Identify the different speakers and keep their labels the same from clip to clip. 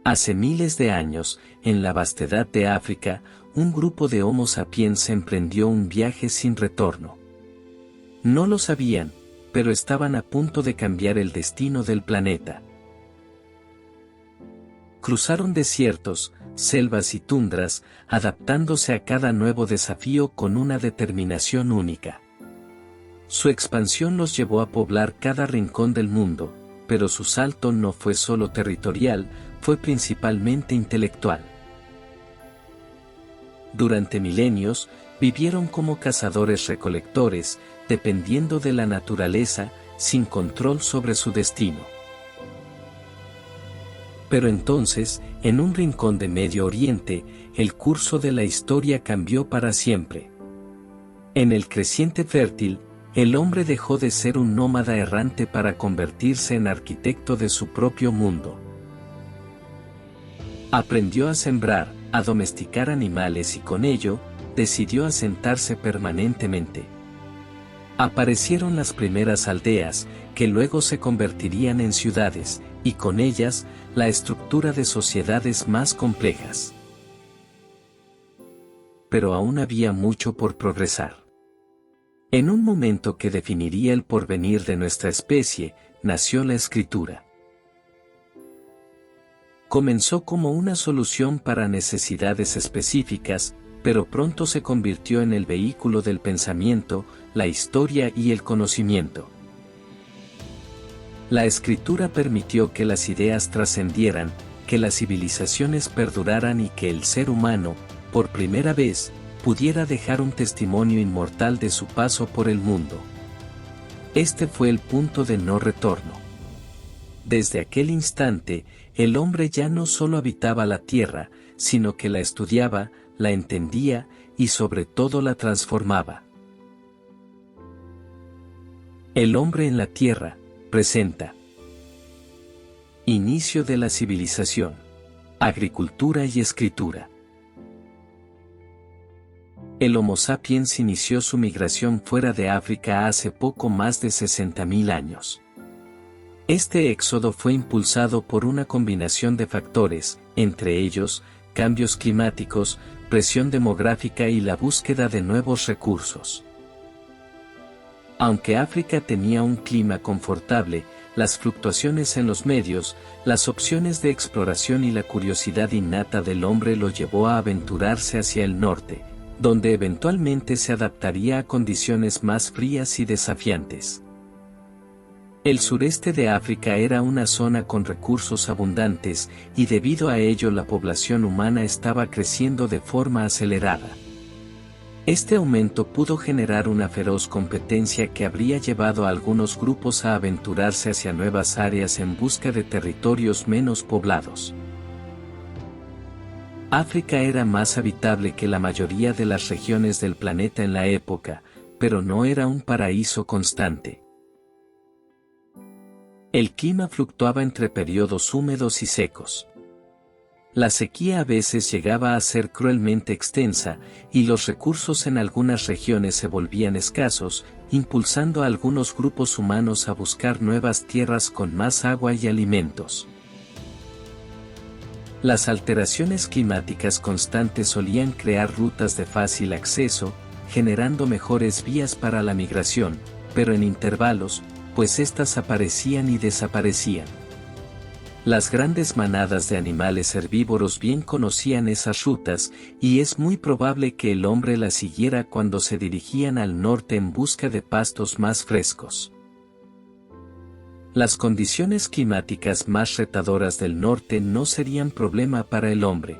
Speaker 1: Hace miles de años, en la vastedad de África, un grupo de Homo sapiens emprendió un viaje sin retorno. No lo sabían, pero estaban a punto de cambiar el destino del planeta. Cruzaron desiertos, selvas y tundras, adaptándose a cada nuevo desafío con una determinación única. Su expansión los llevó a poblar cada rincón del mundo, pero su salto no fue solo territorial, fue principalmente intelectual. Durante milenios, vivieron como cazadores-recolectores, dependiendo de la naturaleza, sin control sobre su destino. Pero entonces, en un rincón de Medio Oriente, el curso de la historia cambió para siempre. En el creciente fértil, el hombre dejó de ser un nómada errante para convertirse en arquitecto de su propio mundo. Aprendió a sembrar, a domesticar animales y con ello, decidió asentarse permanentemente. Aparecieron las primeras aldeas, que luego se convertirían en ciudades, y con ellas, la estructura de sociedades más complejas. Pero aún había mucho por progresar. En un momento que definiría el porvenir de nuestra especie, nació la escritura. Comenzó como una solución para necesidades específicas, pero pronto se convirtió en el vehículo del pensamiento, la historia y el conocimiento. La escritura permitió que las ideas trascendieran, que las civilizaciones perduraran y que el ser humano, por primera vez, pudiera dejar un testimonio inmortal de su paso por el mundo. Este fue el punto de no retorno. Desde aquel instante, el hombre ya no solo habitaba la tierra, sino que la estudiaba, la entendía y sobre todo la transformaba. El hombre en la tierra, presenta. Inicio de la civilización. Agricultura y escritura. El Homo sapiens inició su migración fuera de África hace poco más de 60.000 años. Este éxodo fue impulsado por una combinación de factores, entre ellos, cambios climáticos, presión demográfica y la búsqueda de nuevos recursos. Aunque África tenía un clima confortable, las fluctuaciones en los medios, las opciones de exploración y la curiosidad innata del hombre lo llevó a aventurarse hacia el norte, donde eventualmente se adaptaría a condiciones más frías y desafiantes. El sureste de África era una zona con recursos abundantes, y debido a ello la población humana estaba creciendo de forma acelerada. Este aumento pudo generar una feroz competencia que habría llevado a algunos grupos a aventurarse hacia nuevas áreas en busca de territorios menos poblados. África era más habitable que la mayoría de las regiones del planeta en la época, pero no era un paraíso constante. El clima fluctuaba entre periodos húmedos y secos. La sequía a veces llegaba a ser cruelmente extensa, y los recursos en algunas regiones se volvían escasos, impulsando a algunos grupos humanos a buscar nuevas tierras con más agua y alimentos. Las alteraciones climáticas constantes solían crear rutas de fácil acceso, generando mejores vías para la migración, pero en intervalos, pues éstas aparecían y desaparecían. Las grandes manadas de animales herbívoros bien conocían esas rutas, y es muy probable que el hombre las siguiera cuando se dirigían al norte en busca de pastos más frescos. Las condiciones climáticas más retadoras del norte no serían problema para el hombre.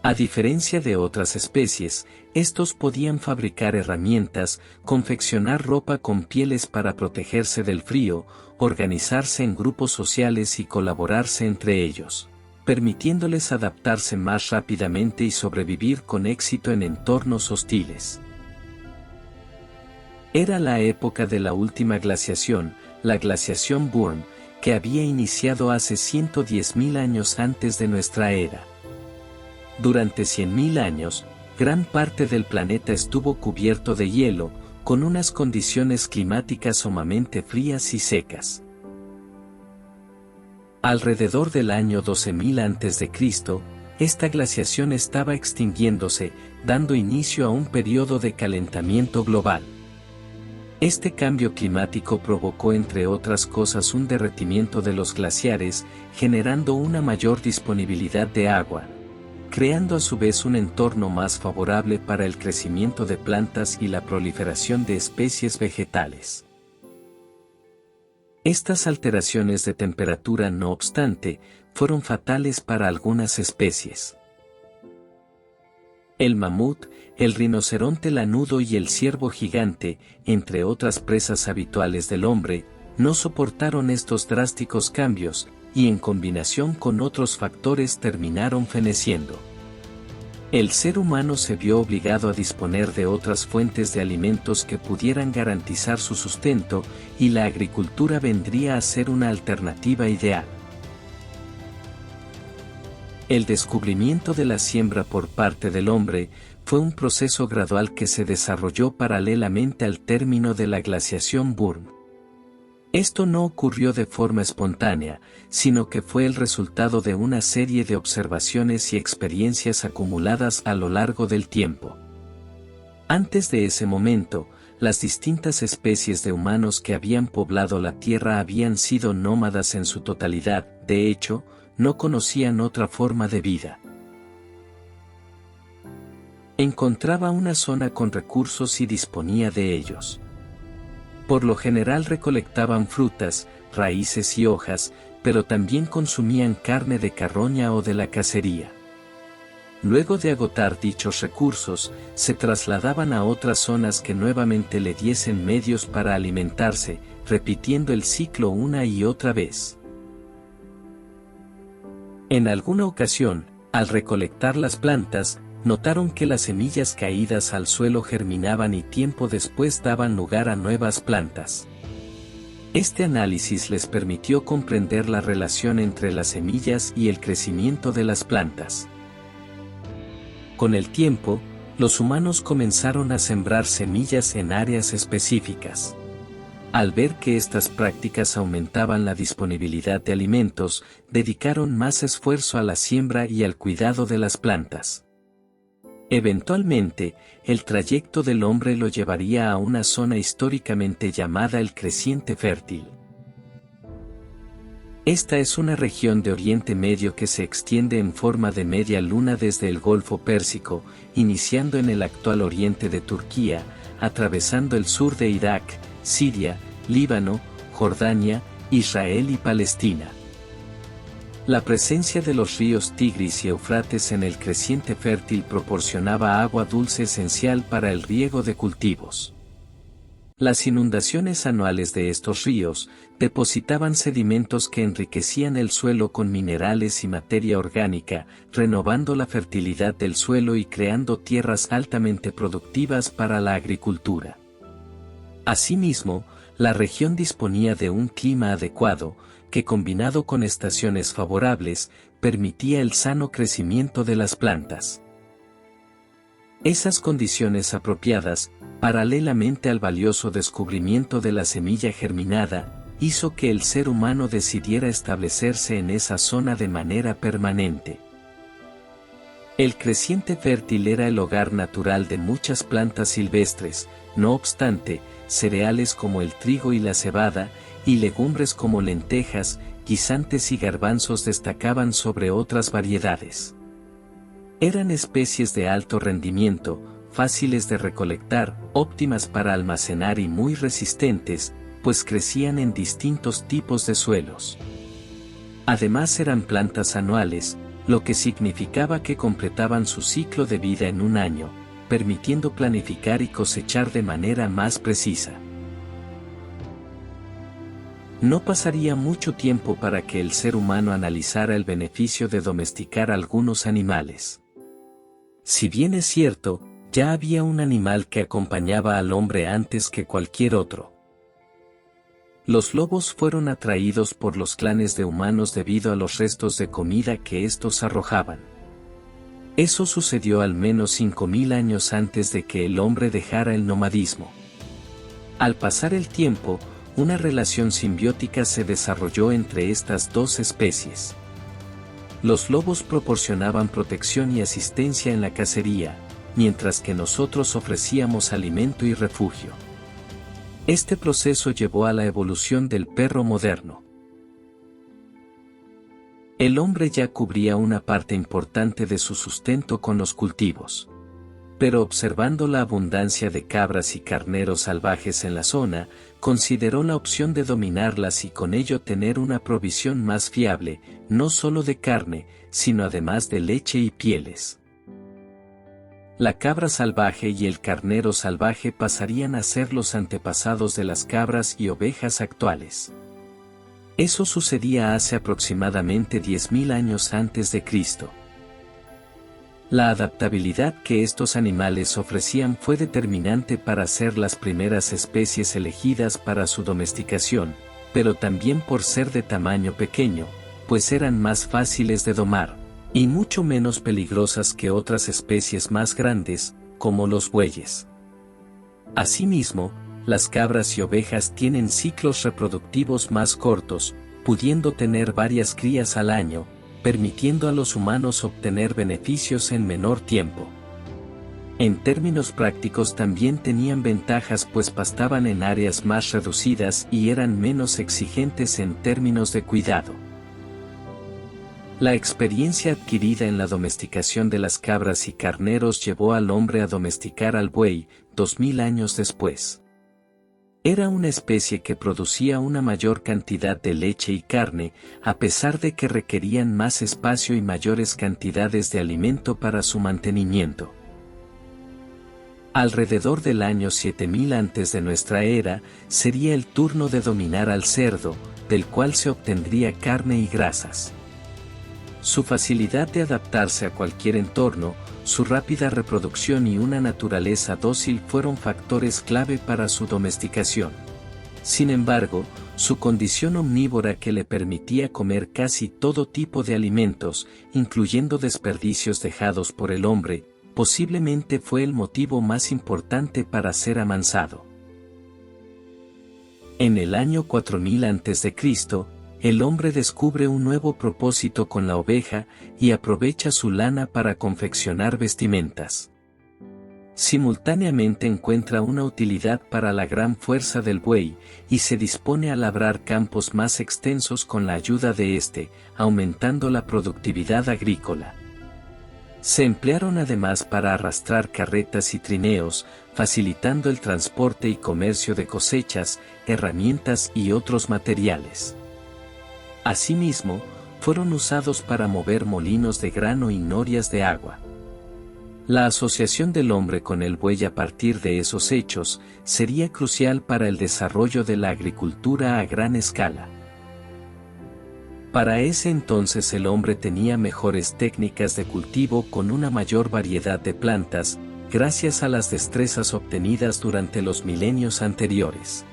Speaker 1: A diferencia de otras especies, estos podían fabricar herramientas, confeccionar ropa con pieles para protegerse del frío, organizarse en grupos sociales y colaborarse entre ellos, permitiéndoles adaptarse más rápidamente y sobrevivir con éxito en entornos hostiles. Era la época de la última glaciación, la glaciación Burn, que había iniciado hace 110.000 años antes de nuestra era. Durante 100.000 años, gran parte del planeta estuvo cubierto de hielo, con unas condiciones climáticas sumamente frías y secas. Alrededor del año 12.000 a.C., esta glaciación estaba extinguiéndose, dando inicio a un periodo de calentamiento global. Este cambio climático provocó entre otras cosas un derretimiento de los glaciares, generando una mayor disponibilidad de agua, creando a su vez un entorno más favorable para el crecimiento de plantas y la proliferación de especies vegetales. Estas alteraciones de temperatura, no obstante, fueron fatales para algunas especies. El mamut, el rinoceronte lanudo y el ciervo gigante, entre otras presas habituales del hombre, no soportaron estos drásticos cambios, y en combinación con otros factores terminaron feneciendo. El ser humano se vio obligado a disponer de otras fuentes de alimentos que pudieran garantizar su sustento, y la agricultura vendría a ser una alternativa ideal. El descubrimiento de la siembra por parte del hombre fue un proceso gradual que se desarrolló paralelamente al término de la glaciación Burn. Esto no ocurrió de forma espontánea, sino que fue el resultado de una serie de observaciones y experiencias acumuladas a lo largo del tiempo. Antes de ese momento, las distintas especies de humanos que habían poblado la Tierra habían sido nómadas en su totalidad, de hecho, no conocían otra forma de vida. Encontraba una zona con recursos y disponía de ellos. Por lo general recolectaban frutas, raíces y hojas, pero también consumían carne de carroña o de la cacería. Luego de agotar dichos recursos, se trasladaban a otras zonas que nuevamente le diesen medios para alimentarse, repitiendo el ciclo una y otra vez. En alguna ocasión, al recolectar las plantas, notaron que las semillas caídas al suelo germinaban y tiempo después daban lugar a nuevas plantas. Este análisis les permitió comprender la relación entre las semillas y el crecimiento de las plantas. Con el tiempo, los humanos comenzaron a sembrar semillas en áreas específicas. Al ver que estas prácticas aumentaban la disponibilidad de alimentos, dedicaron más esfuerzo a la siembra y al cuidado de las plantas. Eventualmente, el trayecto del hombre lo llevaría a una zona históricamente llamada el Creciente Fértil. Esta es una región de Oriente Medio que se extiende en forma de media luna desde el Golfo Pérsico, iniciando en el actual oriente de Turquía, atravesando el sur de Irak, Siria, Líbano, Jordania, Israel y Palestina. La presencia de los ríos Tigris y Éufrates en el Creciente Fértil proporcionaba agua dulce esencial para el riego de cultivos. Las inundaciones anuales de estos ríos depositaban sedimentos que enriquecían el suelo con minerales y materia orgánica, renovando la fertilidad del suelo y creando tierras altamente productivas para la agricultura. Asimismo, la región disponía de un clima adecuado, que combinado con estaciones favorables, permitía el sano crecimiento de las plantas. Esas condiciones apropiadas, paralelamente al valioso descubrimiento de la semilla germinada, hizo que el ser humano decidiera establecerse en esa zona de manera permanente. El Creciente Fértil era el hogar natural de muchas plantas silvestres, no obstante, cereales como el trigo y la cebada, y legumbres como lentejas, guisantes y garbanzos destacaban sobre otras variedades. Eran especies de alto rendimiento, fáciles de recolectar, óptimas para almacenar y muy resistentes, pues crecían en distintos tipos de suelos. Además eran plantas anuales, lo que significaba que completaban su ciclo de vida en un año, permitiendo planificar y cosechar de manera más precisa. No pasaría mucho tiempo para que el ser humano analizara el beneficio de domesticar algunos animales. Si bien es cierto, ya había un animal que acompañaba al hombre antes que cualquier otro. Los lobos fueron atraídos por los clanes de humanos debido a los restos de comida que estos arrojaban. Eso sucedió al menos 5000 años antes de que el hombre dejara el nomadismo. Al pasar el tiempo, una relación simbiótica se desarrolló entre estas dos especies. Los lobos proporcionaban protección y asistencia en la cacería, mientras que nosotros ofrecíamos alimento y refugio. Este proceso llevó a la evolución del perro moderno. El hombre ya cubría una parte importante de su sustento con los cultivos. Pero observando la abundancia de cabras y carneros salvajes en la zona, consideró la opción de dominarlas y con ello tener una provisión más fiable, no solo de carne, sino además de leche y pieles. La cabra salvaje y el carnero salvaje pasarían a ser los antepasados de las cabras y ovejas actuales. Eso sucedía hace aproximadamente 10.000 años antes de Cristo. La adaptabilidad que estos animales ofrecían fue determinante para ser las primeras especies elegidas para su domesticación, pero también por ser de tamaño pequeño, pues eran más fáciles de domar, y mucho menos peligrosas que otras especies más grandes, como los bueyes. Asimismo, las cabras y ovejas tienen ciclos reproductivos más cortos, pudiendo tener varias crías al año, permitiendo a los humanos obtener beneficios en menor tiempo. En términos prácticos también tenían ventajas pues pastaban en áreas más reducidas y eran menos exigentes en términos de cuidado. La experiencia adquirida en la domesticación de las cabras y carneros llevó al hombre a domesticar al buey, 2000 años después. Era una especie que producía una mayor cantidad de leche y carne, a pesar de que requerían más espacio y mayores cantidades de alimento para su mantenimiento. Alrededor del año 7000 antes de nuestra era, sería el turno de dominar al cerdo, del cual se obtendría carne y grasas. Su facilidad de adaptarse a cualquier entorno, su rápida reproducción y una naturaleza dócil fueron factores clave para su domesticación. Sin embargo, su condición omnívora que le permitía comer casi todo tipo de alimentos, incluyendo desperdicios dejados por el hombre, posiblemente fue el motivo más importante para ser amansado. En el año 4000 a.C., el hombre descubre un nuevo propósito con la oveja y aprovecha su lana para confeccionar vestimentas. Simultáneamente encuentra una utilidad para la gran fuerza del buey y se dispone a labrar campos más extensos con la ayuda de este, aumentando la productividad agrícola. Se emplearon además para arrastrar carretas y trineos, facilitando el transporte y comercio de cosechas, herramientas y otros materiales. Asimismo, fueron usados para mover molinos de grano y norias de agua. La asociación del hombre con el buey a partir de esos hechos sería crucial para el desarrollo de la agricultura a gran escala. Para ese entonces el hombre tenía mejores técnicas de cultivo con una mayor variedad de plantas, gracias a las destrezas obtenidas durante los milenios anteriores.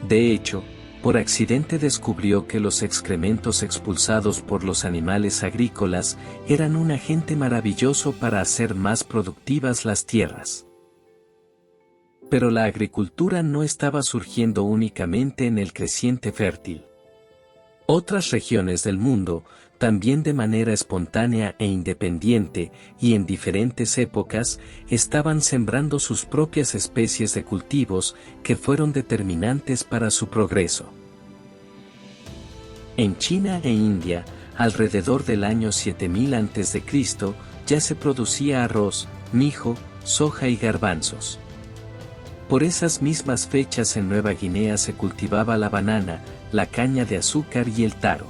Speaker 1: De hecho, por accidente descubrió que los excrementos expulsados por los animales agrícolas eran un agente maravilloso para hacer más productivas las tierras. Pero la agricultura no estaba surgiendo únicamente en el creciente fértil. Otras regiones del mundo, también de manera espontánea e independiente, y en diferentes épocas, estaban sembrando sus propias especies de cultivos que fueron determinantes para su progreso. En China e India, alrededor del año 7000 a.C., ya se producía arroz, mijo, soja y garbanzos. Por esas mismas fechas en Nueva Guinea se cultivaba la banana, la caña de azúcar y el taro.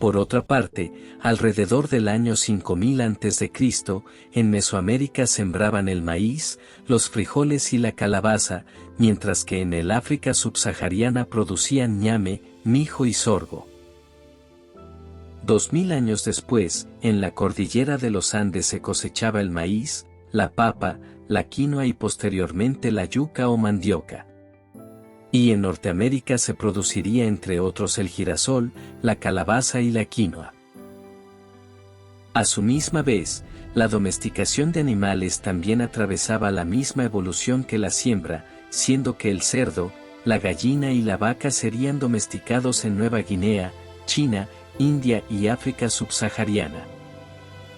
Speaker 1: Por otra parte, alrededor del año 5000 a.C., en Mesoamérica sembraban el maíz, los frijoles y la calabaza, mientras que en el África subsahariana producían ñame, mijo y sorgo. 2000 años después, en la cordillera de los Andes se cosechaba el maíz, la papa, la quinoa y posteriormente la yuca o mandioca. Y en Norteamérica se produciría entre otros el girasol, la calabaza y la quinoa. A su misma vez, la domesticación de animales también atravesaba la misma evolución que la siembra, siendo que el cerdo, la gallina y la vaca serían domesticados en Nueva Guinea, China, India y África subsahariana.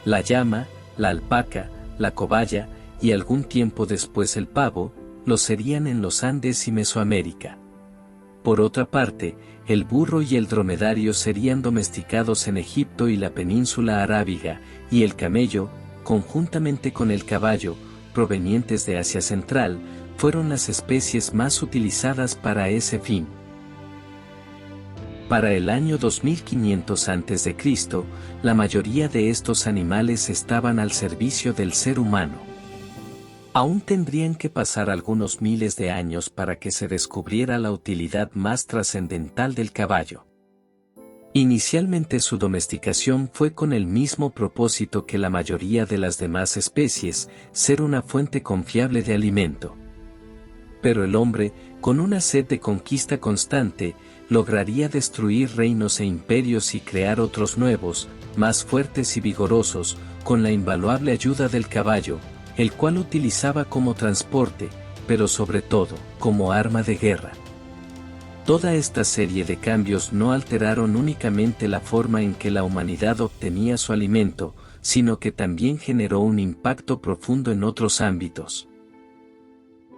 Speaker 1: La llama, la alpaca, la cobaya, y algún tiempo después el pavo, lo serían en los Andes y Mesoamérica. Por otra parte, el burro y el dromedario serían domesticados en Egipto y la península arábiga, y el camello, conjuntamente con el caballo, provenientes de Asia Central, fueron las especies más utilizadas para ese fin. Para el año 2500 a.C., la mayoría de estos animales estaban al servicio del ser humano. Aún tendrían que pasar algunos miles de años para que se descubriera la utilidad más trascendental del caballo. Inicialmente su domesticación fue con el mismo propósito que la mayoría de las demás especies, ser una fuente confiable de alimento. Pero el hombre, con una sed de conquista constante, lograría destruir reinos e imperios y crear otros nuevos, más fuertes y vigorosos, con la invaluable ayuda del caballo, el cual utilizaba como transporte, pero sobre todo, como arma de guerra. Toda esta serie de cambios no alteraron únicamente la forma en que la humanidad obtenía su alimento, sino que también generó un impacto profundo en otros ámbitos.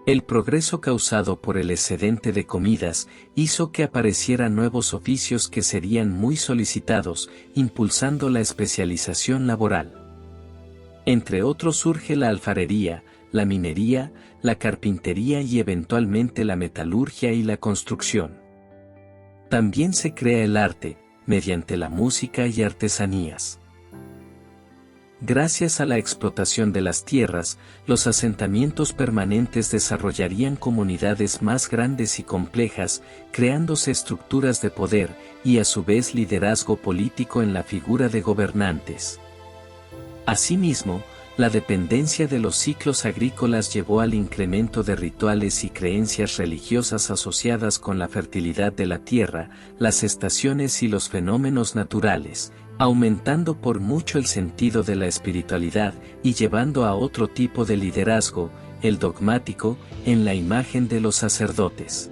Speaker 1: El progreso causado por el excedente de comidas hizo que aparecieran nuevos oficios que serían muy solicitados, impulsando la especialización laboral. Entre otros surge la alfarería, la minería, la carpintería y eventualmente la metalurgia y la construcción. También se crea el arte, mediante la música y artesanías. Gracias a la explotación de las tierras, los asentamientos permanentes desarrollarían comunidades más grandes y complejas, creándose estructuras de poder, y a su vez liderazgo político en la figura de gobernantes. Asimismo, la dependencia de los ciclos agrícolas llevó al incremento de rituales y creencias religiosas asociadas con la fertilidad de la tierra, las estaciones y los fenómenos naturales, aumentando por mucho el sentido de la espiritualidad y llevando a otro tipo de liderazgo, el dogmático, en la imagen de los sacerdotes.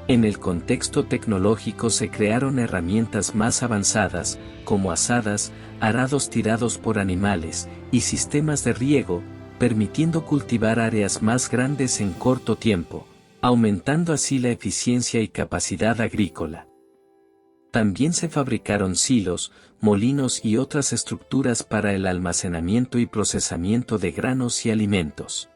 Speaker 1: En el contexto tecnológico se crearon herramientas más avanzadas, como azadas, arados tirados por animales, y sistemas de riego, permitiendo cultivar áreas más grandes en corto tiempo, aumentando así la eficiencia y capacidad agrícola. También se fabricaron silos, molinos y otras estructuras para el almacenamiento y procesamiento de granos y alimentos.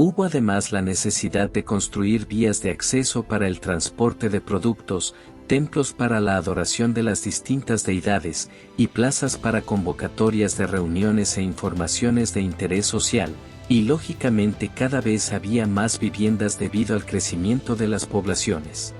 Speaker 1: Hubo además la necesidad de construir vías de acceso para el transporte de productos, templos para la adoración de las distintas deidades, y plazas para convocatorias de reuniones e informaciones de interés social, y lógicamente cada vez había más viviendas debido al crecimiento de las poblaciones.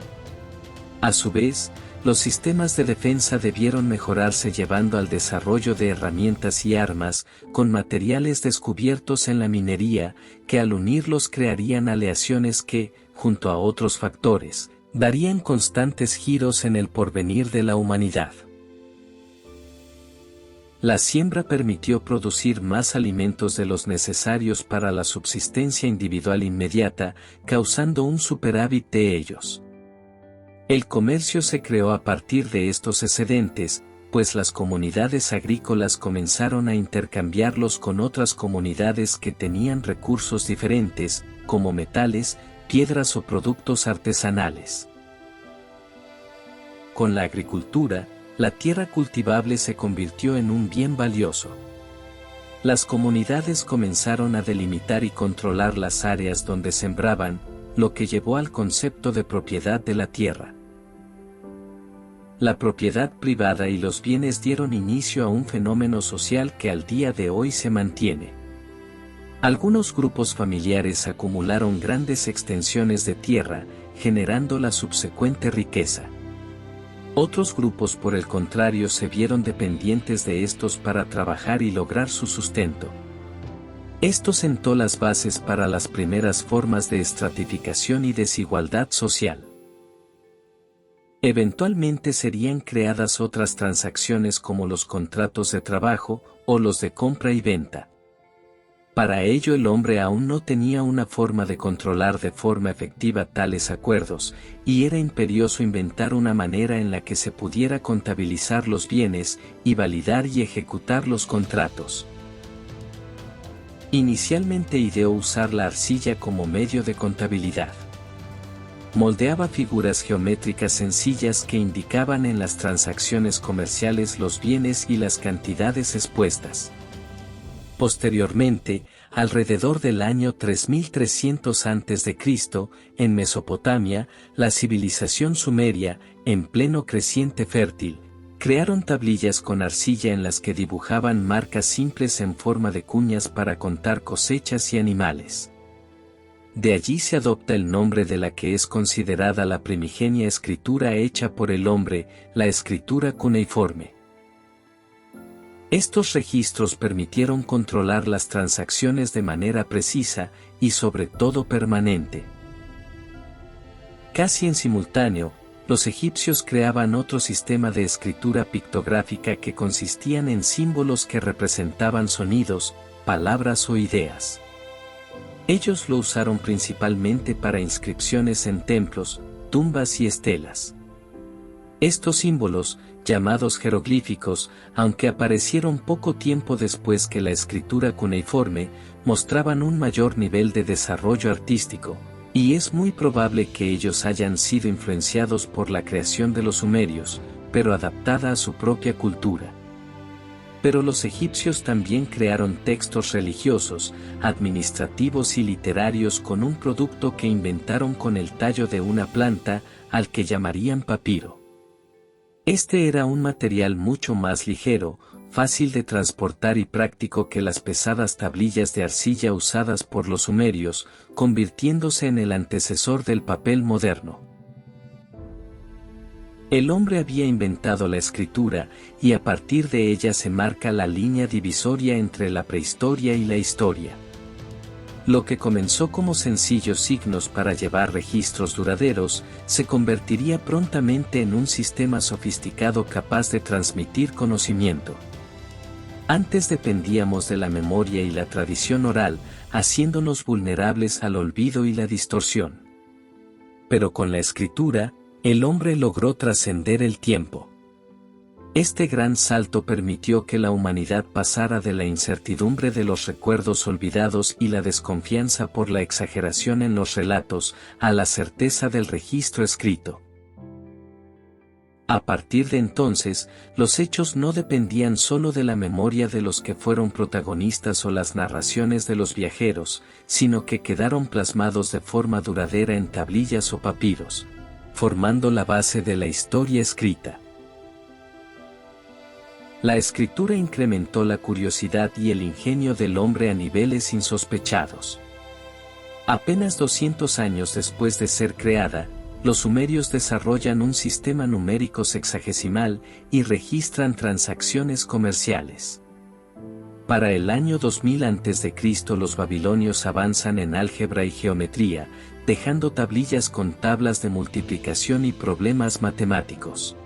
Speaker 1: A su vez, los sistemas de defensa debieron mejorarse llevando al desarrollo de herramientas y armas, con materiales descubiertos en la minería, que al unirlos crearían aleaciones que, junto a otros factores, darían constantes giros en el porvenir de la humanidad. La siembra permitió producir más alimentos de los necesarios para la subsistencia individual inmediata, causando un superávit de ellos. El comercio se creó a partir de estos excedentes, pues las comunidades agrícolas comenzaron a intercambiarlos con otras comunidades que tenían recursos diferentes, como metales, piedras o productos artesanales. Con la agricultura, la tierra cultivable se convirtió en un bien valioso. Las comunidades comenzaron a delimitar y controlar las áreas donde sembraban, lo que llevó al concepto de propiedad de la tierra. La propiedad privada y los bienes dieron inicio a un fenómeno social que al día de hoy se mantiene. Algunos grupos familiares acumularon grandes extensiones de tierra, generando la subsecuente riqueza. Otros grupos por el contrario se vieron dependientes de estos para trabajar y lograr su sustento. Esto sentó las bases para las primeras formas de estratificación y desigualdad social. Eventualmente serían creadas otras transacciones como los contratos de trabajo, o los de compra y venta. Para ello el hombre aún no tenía una forma de controlar de forma efectiva tales acuerdos, y era imperioso inventar una manera en la que se pudiera contabilizar los bienes, y validar y ejecutar los contratos. Inicialmente ideó usar la arcilla como medio de contabilidad. Moldeaba figuras geométricas sencillas que indicaban en las transacciones comerciales los bienes y las cantidades expuestas. Posteriormente, alrededor del año 3300 a.C., en Mesopotamia, la civilización sumeria, en pleno creciente fértil, crearon tablillas con arcilla en las que dibujaban marcas simples en forma de cuñas para contar cosechas y animales. De allí se adopta el nombre de la que es considerada la primigenia escritura hecha por el hombre, la escritura cuneiforme. Estos registros permitieron controlar las transacciones de manera precisa y sobre todo permanente. Casi en simultáneo, los egipcios creaban otro sistema de escritura pictográfica que consistían en símbolos que representaban sonidos, palabras o ideas. Ellos lo usaron principalmente para inscripciones en templos, tumbas y estelas. Estos símbolos, llamados jeroglíficos, aunque aparecieron poco tiempo después que la escritura cuneiforme, mostraban un mayor nivel de desarrollo artístico, y es muy probable que ellos hayan sido influenciados por la creación de los sumerios, pero adaptada a su propia cultura. Pero los egipcios también crearon textos religiosos, administrativos y literarios con un producto que inventaron con el tallo de una planta, al que llamarían papiro. Este era un material mucho más ligero, fácil de transportar y práctico que las pesadas tablillas de arcilla usadas por los sumerios, convirtiéndose en el antecesor del papel moderno. El hombre había inventado la escritura, y a partir de ella se marca la línea divisoria entre la prehistoria y la historia. Lo que comenzó como sencillos signos para llevar registros duraderos, se convertiría prontamente en un sistema sofisticado capaz de transmitir conocimiento. Antes dependíamos de la memoria y la tradición oral, haciéndonos vulnerables al olvido y la distorsión. Pero con la escritura, el hombre logró trascender el tiempo. Este gran salto permitió que la humanidad pasara de la incertidumbre de los recuerdos olvidados y la desconfianza por la exageración en los relatos, a la certeza del registro escrito. A partir de entonces, los hechos no dependían solo de la memoria de los que fueron protagonistas o las narraciones de los viajeros, sino que quedaron plasmados de forma duradera en tablillas o papiros, formando la base de la historia escrita. La escritura incrementó la curiosidad y el ingenio del hombre a niveles insospechados. Apenas 200 años después de ser creada, los sumerios desarrollan un sistema numérico sexagesimal y registran transacciones comerciales. Para el año 2000 a.C. los babilonios avanzan en álgebra y geometría, dejando tablillas con tablas de multiplicación y problemas matemáticos.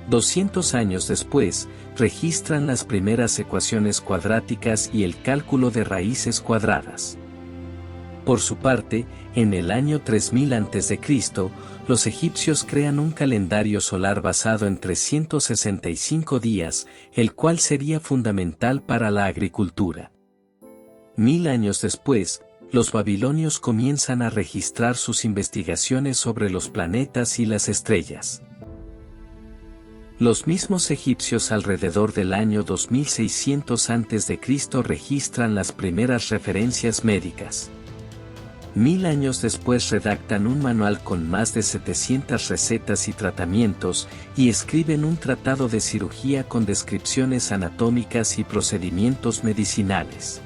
Speaker 1: 200 años después, registran las primeras ecuaciones cuadráticas y el cálculo de raíces cuadradas. Por su parte, en el año 3000 a.C., los egipcios crean un calendario solar basado en 365 días, el cual sería fundamental para la agricultura. 1000 años después, los babilonios comienzan a registrar sus investigaciones sobre los planetas y las estrellas. Los mismos egipcios alrededor del año 2600 a.C. registran las primeras referencias médicas. 1000 años después redactan un manual con más de 700 recetas y tratamientos, y escriben un tratado de cirugía con descripciones anatómicas y procedimientos medicinales.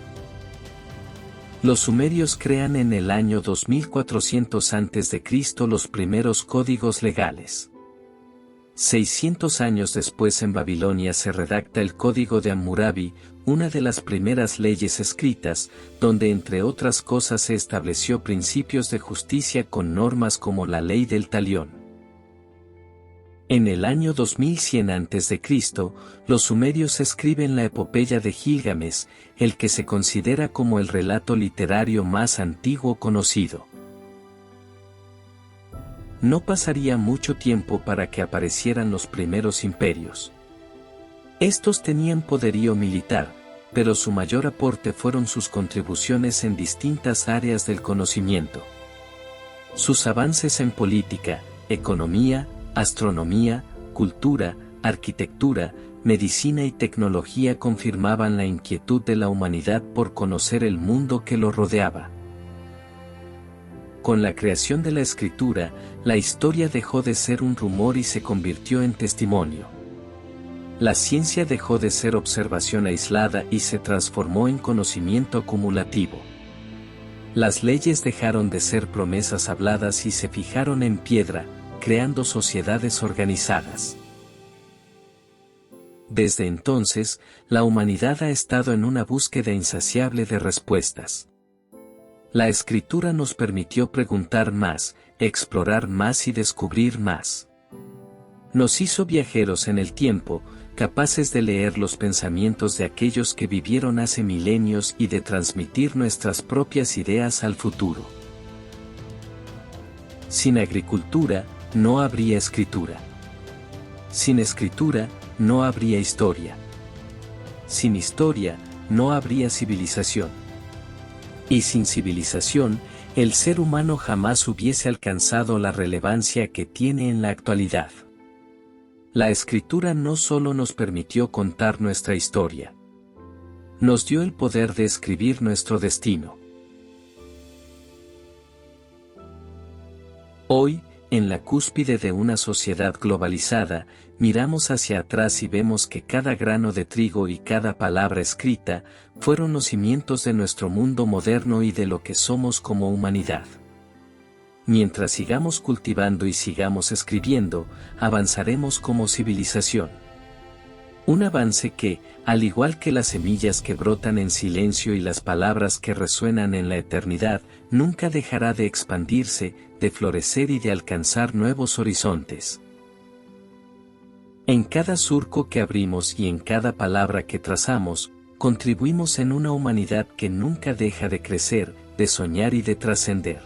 Speaker 1: Los sumerios crean en el año 2400 a.C. los primeros códigos legales. 600 años después en Babilonia se redacta el Código de Hammurabi, una de las primeras leyes escritas, donde entre otras cosas se estableció principios de justicia con normas como la ley del talión. En el año 2100 a.C., los sumerios escriben la epopeya de Gilgamesh, el que se considera como el relato literario más antiguo conocido. No pasaría mucho tiempo para que aparecieran los primeros imperios. Estos tenían poderío militar, pero su mayor aporte fueron sus contribuciones en distintas áreas del conocimiento. Sus avances en política, economía, astronomía, cultura, arquitectura, medicina y tecnología confirmaban la inquietud de la humanidad por conocer el mundo que lo rodeaba. Con la creación de la escritura, la historia dejó de ser un rumor y se convirtió en testimonio. La ciencia dejó de ser observación aislada y se transformó en conocimiento acumulativo. Las leyes dejaron de ser promesas habladas y se fijaron en piedra, creando sociedades organizadas. Desde entonces, la humanidad ha estado en una búsqueda insaciable de respuestas. La escritura nos permitió preguntar más, explorar más y descubrir más. Nos hizo viajeros en el tiempo, capaces de leer los pensamientos de aquellos que vivieron hace milenios y de transmitir nuestras propias ideas al futuro. Sin agricultura, no habría escritura. Sin escritura, no habría historia. Sin historia, no habría civilización. Y sin civilización, el ser humano jamás hubiese alcanzado la relevancia que tiene en la actualidad. La escritura no solo nos permitió contar nuestra historia, nos dio el poder de escribir nuestro destino. Hoy, en la cúspide de una sociedad globalizada, miramos hacia atrás y vemos que cada grano de trigo y cada palabra escrita fueron los cimientos de nuestro mundo moderno y de lo que somos como humanidad. Mientras sigamos cultivando y sigamos escribiendo, avanzaremos como civilización. Un avance que, al igual que las semillas que brotan en silencio y las palabras que resuenan en la eternidad, nunca dejará de expandirse, de florecer y de alcanzar nuevos horizontes. En cada surco que abrimos y en cada palabra que trazamos, contribuimos en una humanidad que nunca deja de crecer, de soñar y de trascender.